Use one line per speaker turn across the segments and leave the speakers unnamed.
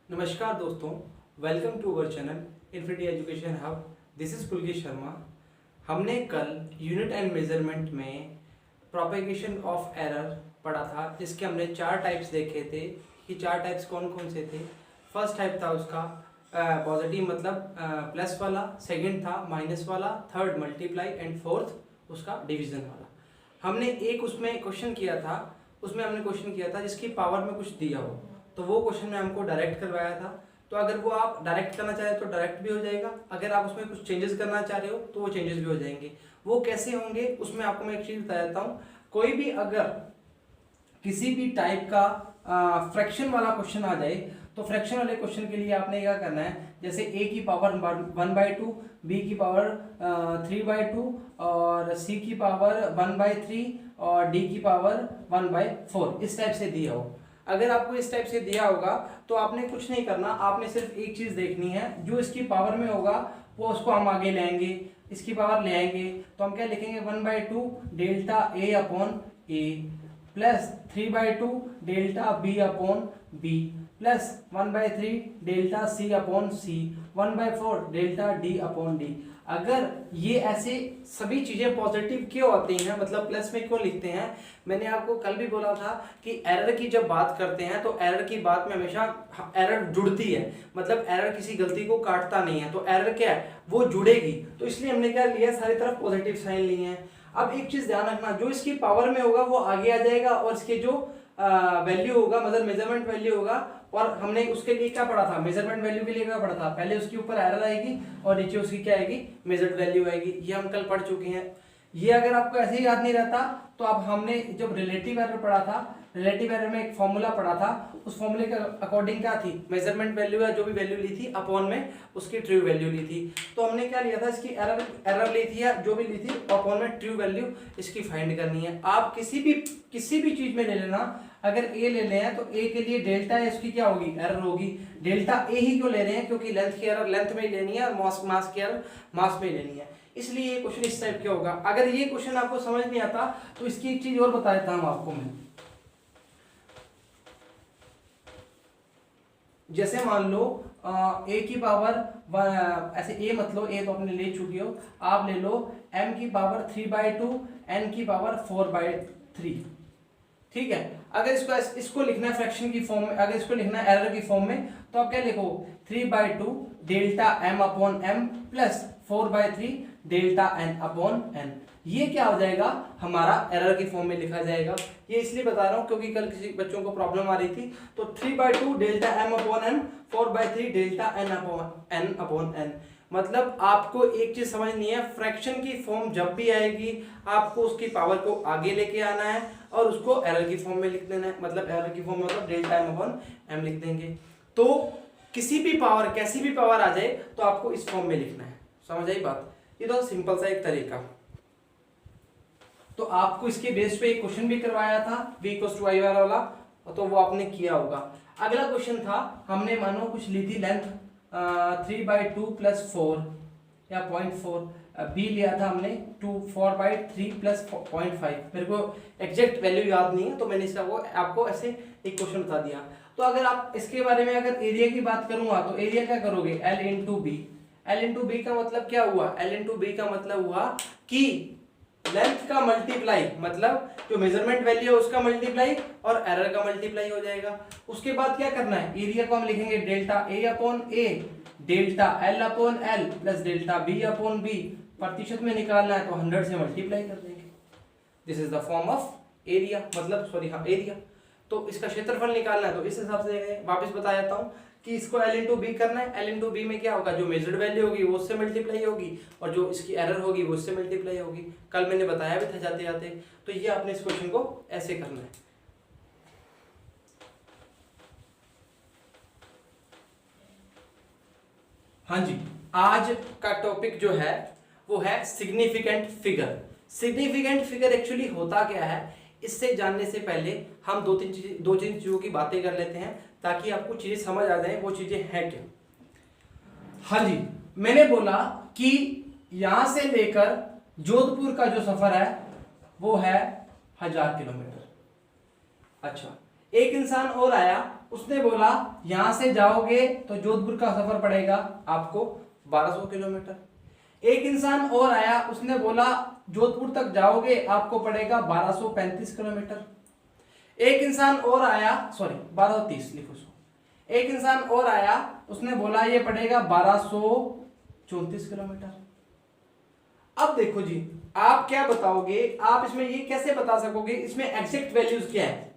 नमस्कार दोस्तों, welcome to our channel infinity education hub. This is Pulkesh Sharma. हमने कल यूनिट एंड मेजरमेंट में प्रोपेगेशन ऑफ एरर पढ़ा था, जिसके हमने 4 टाइप्स देखे थे कि 4 टाइप्स कौन कौन से थे। फर्स्ट टाइप था उसका पॉजिटिव मतलब प्लस वाला, सेकंड था माइनस वाला, थर्ड मल्टीप्लाई एंड फोर्थ उसका डिवीजन वाला। हमने एक उसमें क्वेश्चन किया था, जिसकी पावर में कुछ दिया हो, तो वो क्वेश्चन में हमको डायरेक्ट करवाया था। तो अगर वो आप डायरेक्ट करना चाहे तो डायरेक्ट भी हो जाएगा, अगर आप उसमें कुछ चेंजेस करना चाह रहे हो तो वो चेंजेस भी हो जाएंगे। वो कैसे होंगे उसमें आपको मैं एक चीज बता देता हूँ। कोई भी अगर किसी भी टाइप का फ्रैक्शन वाला क्वेश्चन आ जाए तो फ्रैक्शन वाले क्वेश्चन के लिए आपने क्या करना है, जैसे a की पावर 1/2, b की पावर 3/2 और c की पावर 1/3 और d की पावर 1/4, इस टाइप से दिया हो। अगर आपको इस टाइप से दिया होगा तो आपने कुछ नहीं करना, आपने सिर्फ एक चीज देखनी है, जो इसकी पावर में होगा वो उसको हम आगे ले आएंगे, इसकी पावर ले आएंगे। तो हम क्या लिखेंगे, 1/2 delta a upon a plus 3/2 delta b upon b plus 1/3 delta c upon c, 1/4 delta d upon d। अगर ये ऐसे सभी चीजें पॉजिटिव क्यों आती हैं, मतलब प्लस में क्यों लिखते हैं, मैंने आपको कल भी बोला था कि एरर की जब बात करते हैं तो एरर की बात में हमेशा एरर जुड़ती है, मतलब एरर किसी गलती को काटता नहीं है, तो एरर क्या है, वो जुड़ेगी। तो इसलिए हमने क्या लिया, सारी तरफ पॉजिटिव साइन लिए हैं। अब एक चीज ध्यान रखना, जो इसकी पावर में होगा वो आगे आ जाएगा और इसके जो वैल्यू होगा, मतलब मेजरमेंट वैल्यू होगा, और हमने उसके लिए क्या पढ़ा था, मेजरमेंट वैल्यू के लिए क्या पढ़ा था, पहले उसके ऊपर एरर आएगी और नीचे उसकी क्या आएगी, मेजर्ड वैल्यू आएगी। ये हम कल पढ़ चुके हैं। ये अगर आपको ऐसे ही याद नहीं रहता तो अब हमने जब रिलेटिव एरर पढ़ा था, रिलेटिव एरर में एक फॉर्मूला पढ़ा था, उस फॉर्मूले के अकॉर्डिंग क्या थी, मेजरमेंट वैल्यू या जो भी वैल्यू ली थी अपॉन में उसकी ट्रू वैल्यू ली थी। तो हमने क्या लिया था, इसकी एरर ली थी या जो भी ली थी, अपॉन में ट्रू वैल्यू इसकी फाइंड करनी है। आप किसी भी चीज में ले लेना, अगर a ले लें तो a के लिए डेल्टा इसकी क्या होगी, एरर होगी। डेल्टा a ही क्यों ले रहे हैं, क्योंकि लेंथ की एरर लेंथ में ही लेनी है और मास की एरर मास में ही लेनी है, इसलिए ये क्वेश्चन इस टाइप का होगा। अगर ये क्वेश्चन आपको समझ नहीं आता तो इसकी एक चीज और बता देता हूं आपको मैं। जैसे मान लो a की पावर ऐसे a मत लो, a तो आपने ले चुके हो, आप ले लो m की पावर 3/2, n की पावर 4/3, ठीक है। अगर इसको लिखना है फ्रैक्शन की फॉर्म में, अगर इसको लिखना है एरर की फॉर्म में, तो आप क्या लिखो, 3/2 delta m upon m plus 4/3 delta n upon n। ये क्या हो जाएगा, हमारा एरर की फॉर्म में लिखा जाएगा। ये इसलिए बता रहा हूं क्योंकि कल किसी बच्चों को प्रॉब्लम आ रही थी। तो 3/2 delta m upon n, 4/3 delta n upon n। मतलब आपको एक चीज समझनी है, फ्रैक्शन की फॉर्म जब भी आएगी आपको उसकी पावर को आगे लेके आना है और उसको एरर की फॉर्म में लिख देना है, मतलब एरर की फॉर्म में मतलब डेल्टा m अपॉन m लिख देंगे। तो किसी भी पावर, कैसी भी पावर आ जाए तो आपको इस फॉर्म में लिखना है। समझ आई बात? ये तो सिंपल सा एक तरीका। तो आपको इसके बेस पे एक क्वेश्चन भी करवाया था v = i वाला, तो वो आपने किया होगा। अगला क्वेश्चन था, हमने मानो कुछ ली थी लेंथ 3/2 प्लस 4 या 0.4, b लिया था हमने 4/3 प्लस 0.5। मेरे को एग्जैक्ट वैल्यू याद नहीं है तो मैंने इसका वो आपको ऐसे एक क्वेश्चन बता दिया। तो अगर आप इसके बारे में अगर एरिया की बात करूंगा तो एरिया क्या करोगे, L into B. L into B का मतलब क्या हुआ, L इंटू बी का मतलब हुआ कि लेंथ का मल्टीप्लाई, मतलब जो मेजरमेंट वैल्यू है उसका मल्टीप्लाई और एरर का मल्टीप्लाई हो जाएगा। उसके बाद क्या करना है, एरिया को हम लिखेंगे delta a upon a delta l upon l plus delta b upon b। प्रतिशत में निकालना है तो 100 से मल्टीप्लाई कर देंगे। This is the form of area, मतलब सॉरी हाँ एरिया। तो इसका क्षेत्रफल निकालना है तो इस हिसाब से देंगे। वापस बता देता हूँ कि इसको L इंटू बी करना है। L इंटू बी में क्या होगा, जो मेजर्ड वैल्यू होगी वो उससे मल्टीप्लाई होगी और जो इसकी एरर होगी वो उससे मल्टीप्लाई होगी। कल मैंने बताया भी था जाते जाते। तो ये आपने इस क्वेश्चन को ऐसे करना है। हाँ जी, आज का टॉपिक जो है वो है significant figure. Significant figure actually होता क्या है, इससे जानने से पहले हम दो तीन चीजों की बातें कर लेते हैं ताकि आपको चीजें समझ आ जाए वो चीजें हैं क्या। हाँ जी, मैंने बोला कि यहां से लेकर जोधपुर का जो सफर है वो है 1000 किलोमीटर। अच्छा, एक इंसान और आया उसने बोला यहां से जाओगे तो जोधपुर का सफर पड़ेगा आपको 1200 किलोमीटर। एक इंसान और आया, उसने बोला जोधपुर तक जाओगे आपको पड़ेगा 1235 किलोमीटर। एक इंसान और आया, सॉरी 1230 लिखो सो। एक इंसान और आया, उसने बोला ये पड़ेगा 1234 किलोमीटर। अब देखो जी, आप क्या बताओगे, आप इसमें ये कैसे बता सकोगे इसमें एग्जैक्ट वैल्यूज क्या है?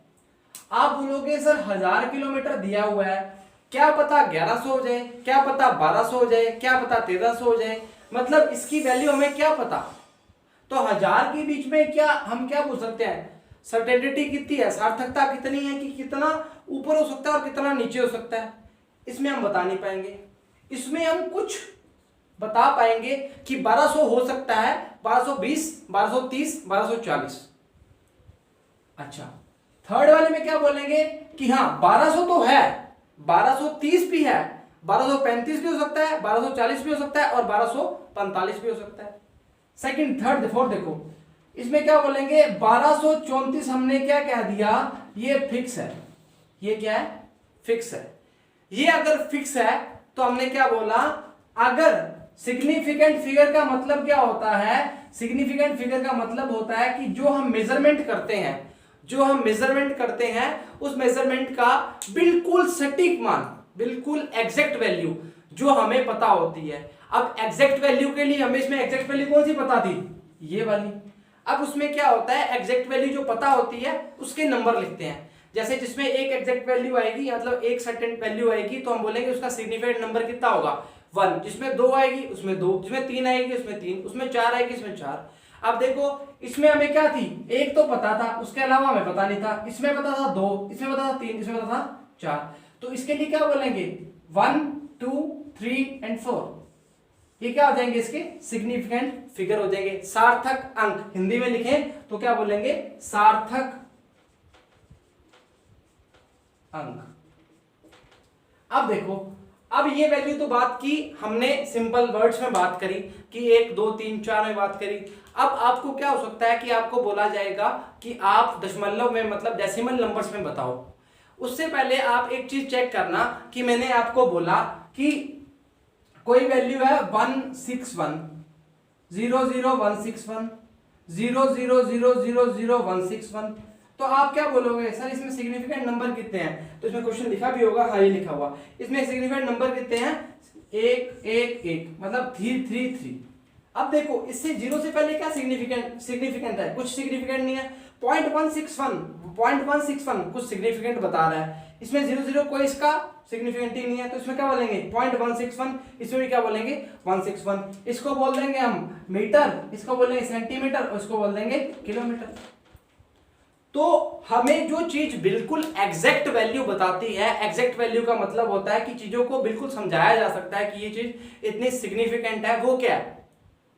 आप बोलोगे सर 1000 किलोमीटर दिया हुआ है, क्या पता 1100 हो जाए, क्या पता 1200 हो जाए, क्या पता 1300 हो जाए, मतलब इसकी वैल्यू हमें क्या पता। तो 1000 के बीच में क्या हम क्या बोल सकते हैं, सर्टेनिटी कितनी है, सार्थकता कितनी है कि कितना ऊपर हो सकता है और कितना नीचे हो सकता है, इसमें हम बता नहीं पाएंगे। इसमें हम कुछ बता पाएंगे कि 1200 हो सकता है, 1220, 1230, 1240। अच्छा, थर्ड वाले में क्या बोलेंगे कि हाँ 1200 तो है, 1230 भी है, 1235 भी हो सकता है, 1240 भी हो सकता है और 1245 भी हो सकता है। सेकंड, थर्ड, फोर्थ देखो, इसमें क्या बोलेंगे 1234 हमने क्या कह दिया, ये फिक्स है। ये क्या है, फिक्स है। ये अगर फिक्स है तो हमने क्या बोला, अगर सिग्निफिकेंट फिगर का मतलब क्या होता है, सिग्निफिकेंट फिगर का मतलब होता है कि जो हम मेजरमेंट करते हैं, जो हम मेजरमेंट करते हैं उस मेजरमेंट का बिल्कुल सटीक मान, बिल्कुल एग्जैक्ट वैल्यू जो हमें पता होती है। अब एग्जैक्ट वैल्यू के लिए हमें इसमें एग्जैक्ट वैल्यू कौन सी पता थी, ये वाली। अब उसमें क्या होता है, एग्जैक्ट वैल्यू जो पता होती है उसके नंबर लिखते हैं। जैसे जिसमें एक एग्जैक्ट वैल्यू आएगी, मतलब एक सर्टेन वैल्यू आएगी, तो हम बोलेंगे उसका सिग्निफिकेंट नंबर कितना होगा 1। जिसमें 2 आएगी उसमें 2, जिसमें 3 आएगी उसमें 3, उसमें 4 आएगी उसमें 4। अब देखो इसमें हमें क्या थी, एक तो पता था, उसके अलावा हमें पता नहीं था। इसमें पता था 2, इसमें पता था 3, इसमें पता था 4। तो इसके लिए क्या बोलेंगे 1, 2, 3 एंड 4, ये क्या हो जाएंगे, इसके सिग्निफिकेंट फिगर हो जाएंगे, सार्थक अंक। हिंदी में लिखें तो क्या बोलेंगे, सार्थक अंक। अब देखो, अब ये वैल्यू तो बात की हमने, सिंपल वर्ड्स में बात करी कि 1, 2, 3, 4 में बात करी। अब आपको क्या हो सकता है कि आपको बोला जाएगा कि आप दशमलव में, मतलब डेसिमल नंबर्स में बताओ। उससे पहले आप एक चीज चेक करना कि मैंने आपको बोला कि कोई वैल्यू है 161, 00161, 000000161, तो आप क्या बोलोगे, सर इसमें सिग्निफिकेंट नंबर कितने हैं? तो इसमें क्वेश्चन लिखा भी होगा, हाँ ये लिखा हुआ, इसमें सिग्निफिकेंट नंबर कितने हैं, 1 1 1, मतलब 333। अब देखो इससे 0 से पहले क्या सिग्निफिकेंट है, कुछ सिग्निफिकेंट नहीं है। 0.161 कुछ सिग्निफिकेंट बता रहा है, इसमें 00 कोई इसका सिग्निफिकेंट ही नहीं है, तो इसमें क्या बोलेंगे 0.161, इसमें भी क्या बोलेंगे 161। इसको बोल देंगे हम मीटर, इसको बोलेंगे सेंटीमीटर और इसको बोल देंगे किलोमीटर। तो हमें जो चीज बिल्कुल एग्जैक्ट वैल्यू बताती है, एग्जैक्ट वैल्यू का मतलब होता है कि चीजों को बिल्कुल समझाया जा सकता है कि ये चीज इतनी सिग्निफिकेंट है, वो क्या है,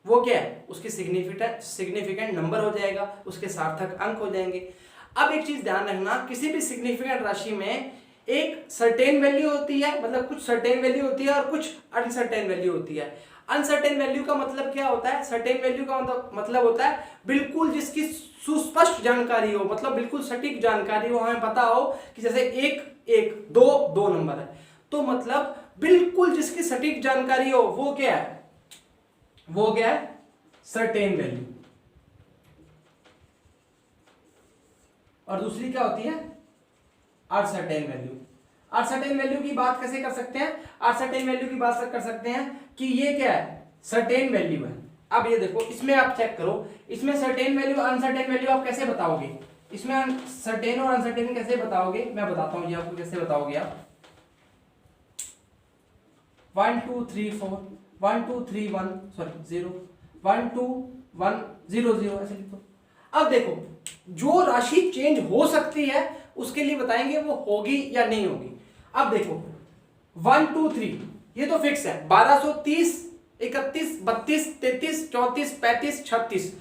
वो क्या है, उसकी सिग्निफिकेंट नंबर हो जाएगा, उसके सार्थक अंक हो जाएंगे। अब एक चीज ध्यान रखना, किसी भी सिग्निफिकेंट राशि में एक सर्टेन वैल्यू होती है, मतलब कुछ सर्टेन वैल्यू होती है और कुछ अनसर्टेन वैल्यू होती है। अनसर्टेन वैल्यू का मतलब क्या होता है, सर्टेन वैल्यू का मतलब होता है बिल्कुल जिसकी सुस्पष्ट जानकारी हो, मतलब बिल्कुल सटीक जानकारी हो, हमें पता हो कि जैसे 1 1, 2 2 नंबर है, तो मतलब बिल्कुल जिसकी सटीक जानकारी हो, वो क्या है, वो क्या है, सर्टेन वैल्यू। और दूसरी क्या होती है, अनसर्टेन वैल्यू। अनसर्टेन वैल्यू की बात कैसे कर सकते हैं, अनसर्टेन वैल्यू की बात कर सकते हैं कि ये क्या है, सर्टेन वैल्यू है। अब ये देखो, इसमें आप चेक करो, इसमें सर्टेन वैल्यू अनसर्टेन वैल्यू आप कैसे बताओगे, इसमें सर्टेन और अनसर्टेन कैसे बताओगे, मैं बताता हूं जी आपको कैसे बताओगे आप। 1 2 3 4, 1 2 3 1, सॉरी 0, 1 2 1 0 0 ऐसे लिखो। अब देखो, जो राशि चेंज हो सकती है उसके लिए बताएंगे वो होगी या नहीं होगी। अब देखो 1 2 3 ये तो फिक्स है, 1230, 31, 32, 33, 34, 35, 36,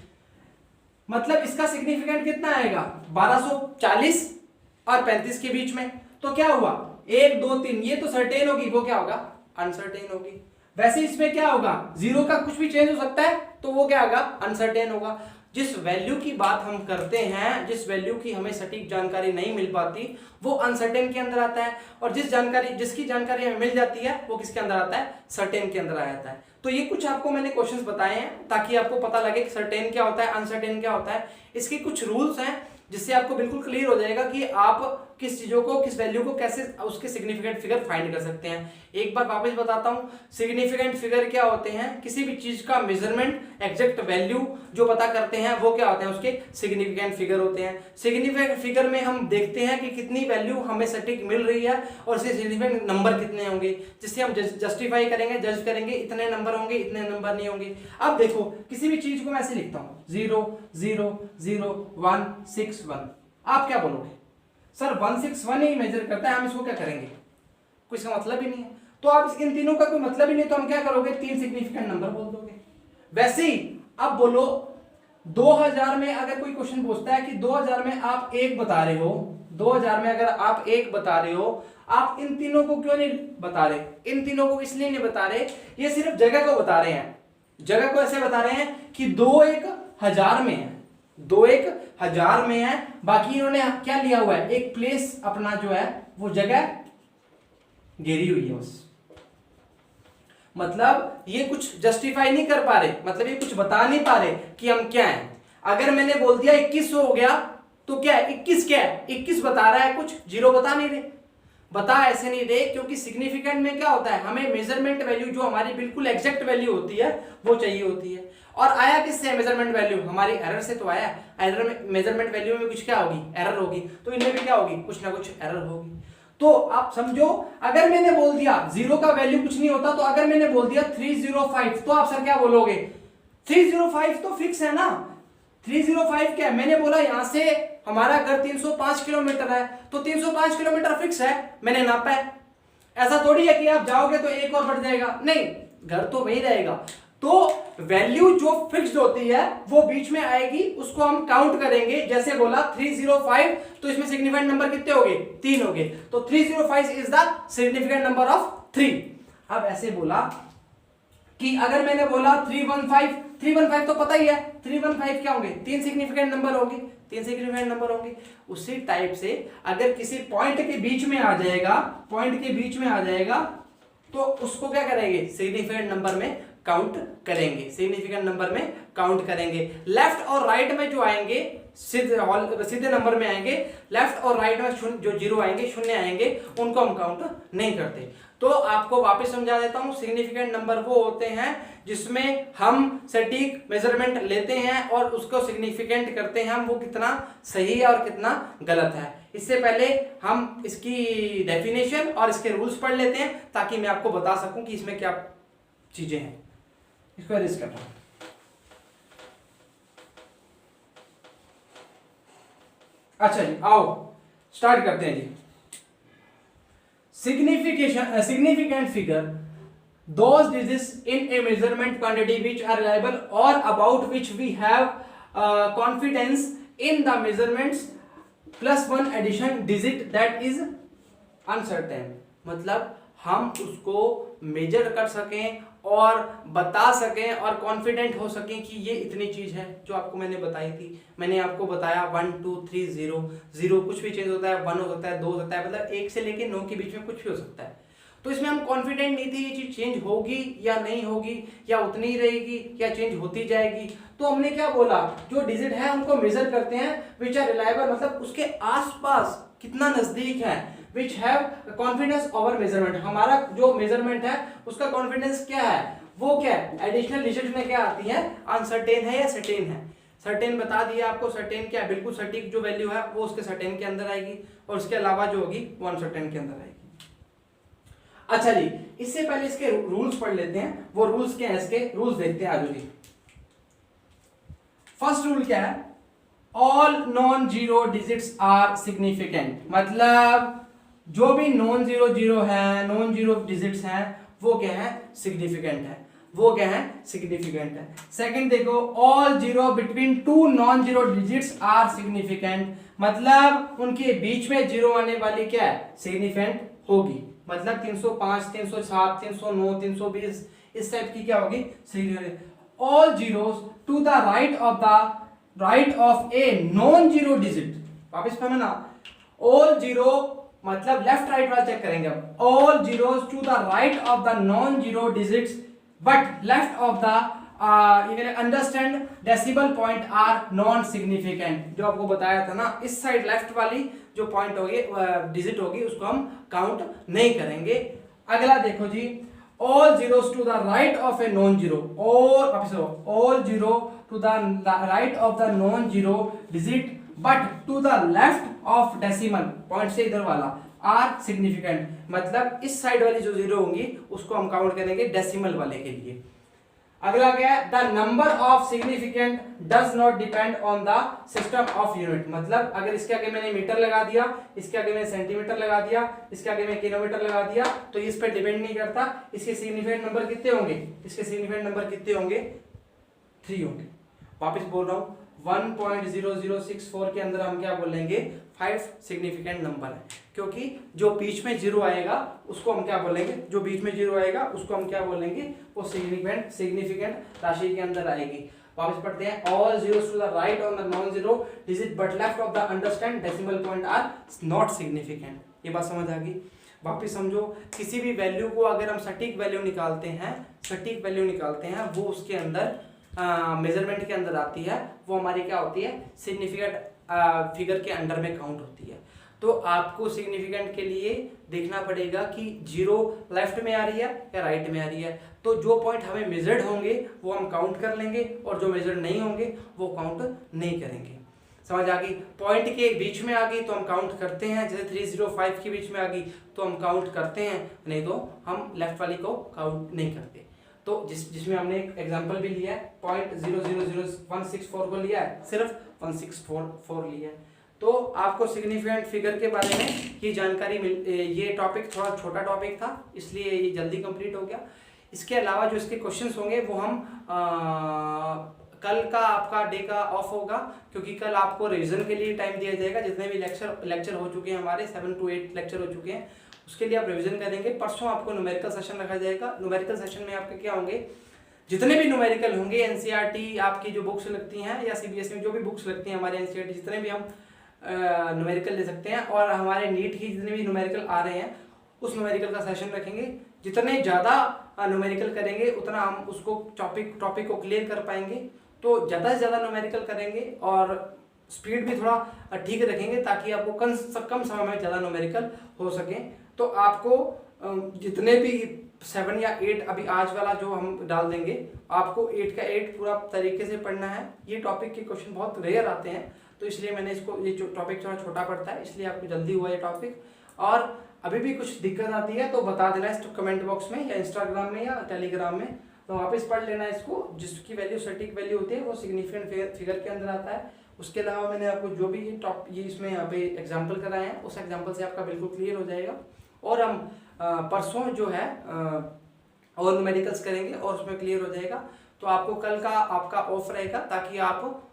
मतलब इसका सिग्निफिकेंट कितना आएगा 1240 और 35 के बीच में। तो क्या हुआ 1 2 3, ये तो सर्टेन होगी, वो क्या होगा अनसर्टेन होगी। वैसे इसमें क्या होगा, 0 का कुछ भी चेंज हो सकता है, तो वो क्या होगा अनसर्टेन होगा। जिस वैल्यू की बात हम करते हैं, जिस वैल्यू की हमें सटीक जानकारी नहीं मिल पाती, वो अनसर्टेन के अंदर आता है, और जिसकी जानकारी हमें मिल जाती है वो किसके अंदर आता है, सर्टेन के अंदर आ जाता है। तो ये कुछ आपको मैंने क्वेश्चंस बताए हैं ताकि आपको पता लगे कि सर्टेन क्या होता है, अनसर्टेन क्या होता है। इसके कुछ रूल्स हैं जिससे आपको बिल्कुल क्लियर हो जाएगा कि आप किस चीजों को, किस वैल्यू को कैसे उसके सिग्निफिकेंट फिगर फाइंड कर सकते हैं। एक बार वापस बताता हूं, सिग्निफिकेंट फिगर क्या होते हैं, किसी भी चीज का मेजरमेंट, एग्जैक्ट वैल्यू जो पता करते हैं वो क्या होते हैं, उसके सिग्निफिकेंट फिगर होते हैं। सिग्निफिकेंट फिगर में हम देखते हैं कि कितनी वैल्यू हमें सटीक मिल रही है और उसके सिग्निफिकेंट नंबर कितने होंगे, जिससे हम जस्टिफाई करेंगे, जज करेंगे, इतने नंबर होंगे, इतने नंबर नहीं होंगे। अब देखो किसी भी चीज को मैं ऐसे लिखता हूं 0 0 0 1 6 1, आप क्या बोलोगे, सर 161 ही मेजर करता है, हम इसको क्या करेंगे, कोई इसका मतलब ही नहीं है। तो आप इन तीनों का कोई मतलब ही नहीं, तो हम क्या करोगे, 3 सिग्निफिकेंट नंबर बोल दोगे। वैसे ही अब बोलो 2000 में अगर कोई क्वेश्चन पूछता है कि 2000 में आप 1 बता रहे हो, 2000 में अगर आप 1 बता रहे हो, आप इन तीनों को क्यों नहीं बता रहे, इन तीनों को इसलिए नहीं बता रहे, ये सिर्फ जगह को बता रहे हैं। जगह को ऐसे बता रहे हैं कि 2 1 1000 में है, 2 1 1000 में है, बाकी इन्होंने क्या लिया हुआ है, एक प्लेस अपना जो है वो जगह घेरी हुई है बस। मतलब ये कुछ जस्टिफाई नहीं कर पा रहे, मतलब ये कुछ बता नहीं पा रहे कि हम क्या हैं। अगर मैंने बोल दिया 21 हो गया तो क्या है, 21 क्या है, 21 बता रहा है, कुछ 0 बता नहीं रहे, बता ऐसे नहीं रहे, क्योंकि सिग्निफिकेंट में क्या होता है, हमें मेजरमेंट वैल्यू जो हमारी बिल्कुल एग्जैक्ट वैल्यू होती है वो चाहिए होती है। और आया किससे मेजरमेंट वैल्यू, हमारी एरर से तो आया, एरर में मेजरमेंट वैल्यू में कुछ क्या होगी, एरर होगी, तो इनमें भी क्या होगी, कुछ ना कुछ एरर होगी। तो आप समझो, अगर मैंने बोल दिया 0 का वैल्यू कुछ नहीं होता, तो अगर मैंने बोल दिया 305, तो आप सर क्या बोलोगे, 305 तो फिक्स है ना, 305 क्या है, मैंने बोला यहां से हमारा घर 305 किलोमीटर है, तो 305 किलोमीटर फिक्स है, मैंने नापा है। ऐसा थोड़ी है कि आप जाओगे तो एक और बढ़ जाएगा, नहीं, घर तो वही रहेगा। तो वैल्यू जो फिक्स्ड होती है वो बीच में आएगी, उसको हम काउंट करेंगे। जैसे बोला 305, तो इसमें सिग्निफिकेंट नंबर कितने हो गए, 3 हो गए, तो 305 is the significant number of 3। अब ऐसे बोला कि अगर मैंने बोला 315 तो पता ही है 315 क्या होंगे, 3 सिग्निफिकेंट नंबर होंगे, 3 सिग्निफिकेंट नंबर होंगे। उसी टाइप से अगर किसी पॉइंट के बीच में आ जाएगा, पॉइंट के बीच में आ जाएगा, तो उसको क्या करेंगे, सिग्निफिकेंट नंबर में काउंट करेंगे, सिग्निफिकेंट नंबर में काउंट करेंगे। लेफ्ट और राइट में जो आएंगे सीधे नंबर में आएंगे, लेफ्ट और राइट में जो 0 आएंगे, शून्य आएंगे, उनको हम काउंट नहीं करते। तो आपको वापस समझा देता हूं, सिग्निफिकेंट नंबर वो होते हैं जिसमें हम सटीक मेजरमेंट लेते हैं और उसको सिग्निफिकेंट करते हैं हम, वो कितना सही है और कितना गलत है। इससे पहले हम इसकी डेफिनेशन और इसके रूल्स पढ़ लेते हैं ताकि मैं आपको बता सकूं कि इसमें क्या चीजें हैं। इसको एरेज करना, अच्छा जी आओ स्टार्ट करते हैं जी। Significant figure those digits in a measurement quantity which are reliable or about which we have confidence in the measurements plus one addition digit that is uncertain। मतलब हम उसको मेजर कर सकें और बता सकें और कॉन्फिडेंट हो सकें कि ये इतनी चीज है जो आपको मैंने बताई थी। मैंने आपको बताया 1 2 3 0 0 कुछ भी चेंज होता है, 1 हो सकता है, 2 हो सकता है, मतलब 1 से लेके 9 के बीच में कुछ भी हो सकता है। तो इसमें हम कॉन्फिडेंट नहीं थे ये चीज चेंज होगी या नहीं होगी, या उतनी ही रहेगी या चेंज होती जाएगी। तो हमने क्या बोला, जो डिजिट है उनको मेजर करते हैं विच आर रिलायबल, मतलब उसके आसपास कितना नजदीक है, which have confidence over measurement, हमारा जो मेजरमेंट है उसका कॉन्फिडेंस क्या है, वो क्या है, एडिशनल डिजिट में क्या आती है, अनसर्टेन है या सर्टेन है। सर्टेन बता दिया आपको, सर्टेन क्या है, बिल्कुल सटीक जो वैल्यू है वो उसके सर्टेन के अंदर आएगी, और उसके अलावा जो होगी वो अनसर्टेन के अंदर आएगी। अच्छा जी, इससे पहले इसके रूल्स पढ़ लेते हैं। वो रूल्स क्या है, इसके रूल्स देखते हैं। आजू जी, फर्स्ट रूल क्या है, all non zero digits are significant, मतलब जो भी नॉन जीरो जीरो है, नॉन जीरो डिजिट्स हैं, वो क्या है, सिग्निफिकेंट है, वो क्या है, सिग्निफिकेंट है। सेकंड देखो, all zero between two non zero digits are significant, मतलब उनके बीच में जीरो आने वाली क्या है, सिग्निफिकेंट होगी। मतलब 305 307 309 320 इस टाइप की क्या होगी, significant. All zeros to the right of the right of a non zero digit, वापस पढ़ना ना, ऑल जीरो मतलब लेफ्ट राइट वाला चेक करेंगे अब, all zeros to the right of the non zero digits but left of the understand decimal point are non significant. जो आपको बताया था ना, इस साइड लेफ्ट वाली जो पॉइंट होगी डिजिट होगी उसको हम काउंट नहीं करेंगे। अगला देखो जी, all zeros to the right of a non zero, all zero to the right of the non zero digit but to the left of decimal point से इधर वाला आर सिग्निफिकेंट, मतलब इस साइड वाली जो जीरो होंगी उसको हम काउंट करेंगे डेसिमल वाले के लिए। अगला क्या है, the number of significant does not depend on the system of unit, मतलब अगर इसके आगे मैंने मीटर लगा दिया, इसके आगे मैंने सेंटीमीटर लगा दिया, इसके आगे मैं किलोमीटर लगा दिया, तो इस पर डिपेंड नहीं करता। इसके सिग्निफिकेंट नंबर कितने होंगे, इसके सिग्निफिकेंट नंबर कितने होंगे, 3 होंगे। वापस बोल रहा हूं, 1.0064 के अंदर हम क्या बोलेंगे, 5 सिग्निफिकेंट नंबर है, क्योंकि जो बीच में जीरो आएगा उसको हम क्या बोलेंगे, जो बीच में जीरो आएगा उसको हम क्या बोलेंगे, वो सिग्निफिकेंट राशि के अंदर आएगी। वापस पढ़ते हैं, all zeros to the right on the non zero digit but left of the understand decimal point are not significant. ये बात समझ आ गई। वापिस समझो, किसी भी वैल्यू को अगर हम सटीक वैल्यू निकालते हैं वो उसके अंदर मेजरमेंट के अंदर आती है, वो हमारी क्या होती है, सिग्निफिकेंट फिगर के अंडर में काउंट होती है। तो आपको सिग्निफिकेंट के लिए देखना पड़ेगा कि जीरो लेफ्ट में आ रही है या राइट में आ रही है। तो जो पॉइंट हमें मेजर्ड होंगे वो हम काउंट कर लेंगे और जो मेजर्ड नहीं होंगे वो काउंट नहीं करेंगे। समझ आ गई। पॉइंट के बीच में आ गई तो हम काउंट करते हैं, जैसे 305 के बीच में आ गई तो हम काउंट करते हैं, नहीं तो हम लेफ्ट वाली को काउंट नहीं करते। तो जिसमें हमने एक एग्जांपल भी लिया है, 0.000164 को लिया है, सिर्फ 1644 लिया है। तो आपको सिग्निफिकेंट फिगर के बारे में ये जानकारी ये टॉपिक थोड़ा छोटा टॉपिक था, इसलिए ये जल्दी कंप्लीट हो गया। इसके अलावा जो इसके क्वेश्चंस होंगे वो हम कल का आपका डे का ऑफ होगा, क्योंकि कल आपको रिवीजन के लिए टाइम दिया जाएगा। जितने भी लेक्चर हो चुके हैं हमारे 7 to 8 लेक्चर हो चुके हैं, उसके लिए आप रिवीजन करेंगे। परसों आपको न्यूमेरिकल सेशन रखा जाएगा। न्यूमेरिकल सेशन में आपके क्या होंगे, जितने भी न्यूमेरिकल होंगे, एनसीईआरटी आपकी जो बुक्स लगती हैं या सीबीएसई में जो भी बुक्स लगती हैं हमारे एनसीईआरटी, जितने भी हम न्यूमेरिकल ले सकते हैं, और हमारे नीट की जितने भी न्यूमेरिकल आ रहे हैं उस न्यूमेरिकल का सेशन रखेंगे। जितने ज़्यादा न्यूमेरिकल करेंगे उतना हम उसको टॉपिक को क्लियर कर पाएंगे। तो ज़्यादा से ज़्यादा न्यूमेरिकल करेंगे और स्पीड भी थोड़ा ठीक रखेंगे, ताकि आपको कम समय में ज़्यादा न्यूमेरिकल हो सके। तो आपको जितने भी 7 या 8 अभी आज वाला जो हम डाल देंगे, आपको 8 का 8 पूरा तरीके से पढ़ना है। ये टॉपिक के क्वेश्चन बहुत रेयर आते हैं, तो इसलिए मैंने इसको, ये जो टॉपिक थोड़ा छोटा पड़ता है इसलिए आपको जल्दी हुआ ये टॉपिक। और अभी भी कुछ दिक्कत आती है तो बता देना इस कमेंट बॉक्स में या इंस्टाग्राम में या टेलीग्राम में, तो वापस पढ़ लेना इसको। जिसकी वैल्यू सटीक वैल्यू होती है वो सिग्निफिकेंट फिगर के अंदर आता है। उसके अलावा मैंने आपको जो भी ये इसमें यहाँ पे एग्जाम्पल कराए हैं, उस एग्जाम्पल से आपका बिल्कुल क्लियर हो जाएगा। और हम परसों जो है और न्यूमेरिकल्स करेंगे और उसमें क्लियर हो जाएगा। तो आपको कल का आपका ऑफ रहेगा, ताकि आप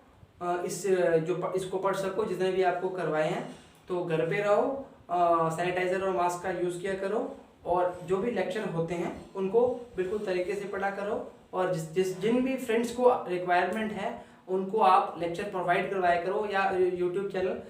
इसको पढ़ सको। जितने भी आपको करवाए हैं तो घर पे रहो, सैनिटाइजर और मास्क का यूज़ किया करो, और जो भी लेक्चर होते हैं उनको बिल्कुल तरीके से पढ़ा करो। और जिन भी फ्रेंड्स को रिक्वायरमेंट है उनको आप लेक्चर प्रोवाइड करवाया करो, या यूट्यूब चैनल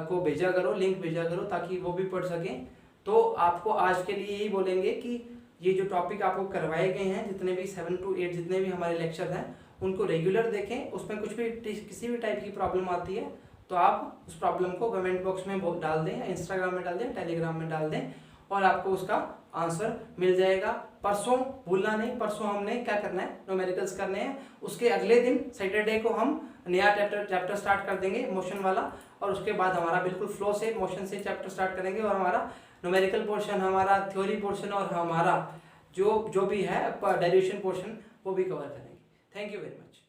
को भेजा करो, लिंक भेजा करो, ताकि वो भी पढ़ सकें। तो आपको आज के लिए यही बोलेंगे कि ये जो टॉपिक आपको करवाए गए हैं, जितने भी 7 to 8 जितने भी हमारे लेक्चर हैं, उनको रेगुलर देखें। उसमें कुछ भी किसी भी टाइप की प्रॉब्लम आती है तो आप उस प्रॉब्लम को कमेंट बॉक्स में डाल दें, या इंस्टाग्राम में डाल दें, टेलीग्राम में डाल दें, और आपको उसका आंसर मिल जाएगा। परसों भूलना नहीं, परसों हमने क्या करना है, न्यूमेरिकल्स करने हैं। उसके अगले दिन सैटरडे को हम नया चैप्टर स्टार्ट कर देंगे, मोशन वाला, और उसके बाद हमारा बिल्कुल फ्लो से मोशन से चैप्टर स्टार्ट करेंगे, और हमारा न्यूमेरिकल पोर्शन, हमारा थ्योरी पोर्शन, और हमारा जो भी है डेरिवेशन पोर्शन वो भी कवर करेंगे। Thank you very much.